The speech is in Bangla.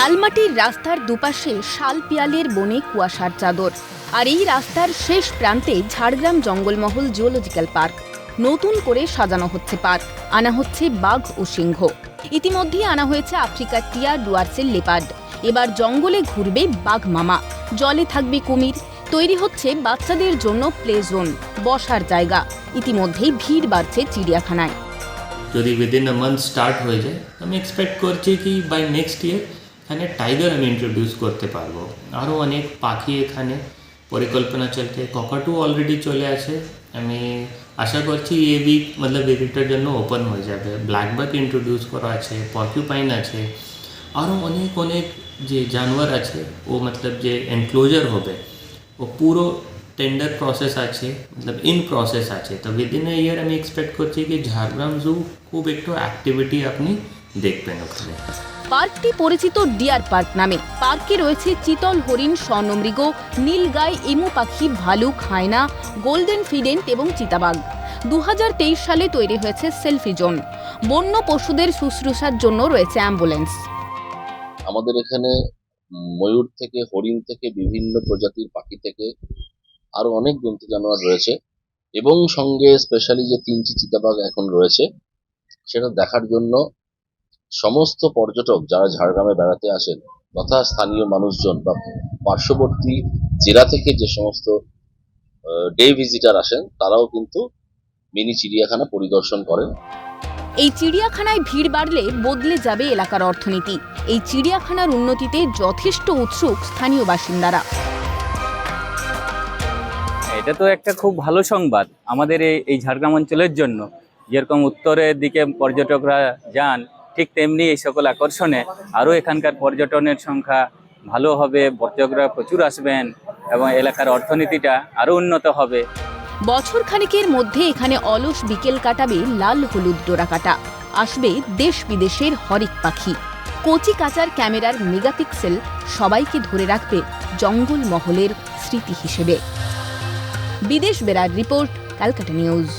লালমাটির রাস্তার দুপাশে শাল পিয়ালের বনে কুয়াশার চাদর। আর এই রাস্তার শেষ প্রান্তে ঝাড়গ্রাম জঙ্গলমহল জুওলজিক্যাল পার্ক। নতুন করে সাজানো হচ্ছে পার্ক, আনা হচ্ছে বাঘ ও সিংহ। ইতিমধ্যেই আনা হয়েছে আফ্রিকার টিয়া ডুয়ার্সের লেপার্ড। এবার জঙ্গলে ঘুরবে বাঘ মামা, জলে থাকবে কুমির। তৈরি হচ্ছে বাচ্চাদের জন্য প্লে জোন, বসার জায়গা। ইতিমধ্যেই ভিড় বাড়ছে চিড়িয়াখানায়। যদি উইদিন আ মান্থ স্টার্ট হয়ে যায়, আমি এক্সপেক্ট করছি কি বাই নেক্সট ইয়ার এখানে টাইগার আমি ইন্ট্রোডিউস করতে পারবো। আরও অনেক পাখি এখানে পরিকল্পনা চলছে, ককাটু অলরেডি চলে আসে। আমি আশা করছি এই উইক ভিজিটের জন্য ওপেন হয়ে যাবে। ব্ল্যাকবাক ইন্ট্রোডিউস করা আছে, পর্কিউপাইন আছে, আরও অনেক অনেক যে জানোয়ার আছে ও যে এনক্লোজার হবে ও পুরো টেন্ডার প্রসেস আছে, ইন প্রসেস আছে। তো উইদিন এ ইয়ার আমি এক্সপেক্ট করছি কি ঝাড়গ্রাম জু খুব একটু অ্যাক্টিভিটি আপনি দেখবেন ওখানে। পার্কটি পরিচিত ডিয়ার পার্ক নামে। পার্কে রয়েছে চিতল হরিণ, স্বর্ণমৃগ, নীলগাই, এমু পাখি, ভালুক, হায়না, গোল্ডেন ফিডেন্ট এবং চিতাবাঘ। 2023 সালে তৈরি হয়েছে সেলফি জোন। বন্য পশুদের শুশ্রূষার জন্য রয়েছে অ্যাম্বুলেন্স। আমাদের এখানে ময়ূর থেকে, হরিণ থেকে, বিভিন্ন প্রজাতির পাখি থেকে আরো অনেক জন্তু জানোয়ার রয়েছে এবং সঙ্গে স্পেশালি যে 3টি চিতাবাঘ এখন রয়েছে সেটা দেখার জন্য সমস্ত পর্যটক যারা ঝাড়গ্রামে বেড়াতে আসেন তথা স্থানীয় মানুষজন বা পার্শ্ববর্তী জেলা থেকে যে সমস্ত ডে ভিজিটার আসেন তারাও কিন্তু মিনি চিড়িয়াখানা পরিদর্শন করেন। এই চিড়িয়াখানায় ভিড় বাড়লে বদলে যাবে এলাকার অর্থনীতি। এই চিড়িয়াখানার উন্নতিতে যথেষ্ট উৎসুক স্থানীয় বাসিন্দারা। এটা তো একটা খুব ভালো সংবাদ আমাদের এই ঝাড়গ্রাম অঞ্চলের জন্য। যেরকম উত্তরের দিকে পর্যটকরা যান, ঠিক তেমনি এই সকল আকর্ষণে আরও এখানকার পর্যটনের সংখ্যা ভালো হবে, পর্যটকরা প্রচুর আসবেন এবং এলাকার অর্থনীতিটা আরও উন্নত হবে। বছর খানিকের মধ্যে এখানে অলস বিকেল কাটাবে লাল হলুদ ডোরাকাটা। আসবে দেশ বিদেশের হরেক পাখি। কচি কাচার ক্যামেরার মেগাপিক্সেল সবাইকে ধরে রাখবে জঙ্গলমহলের স্মৃতি হিসেবে। বিদেশ বেড়ার রিপোর্ট, ক্যালকাটা নিউজ।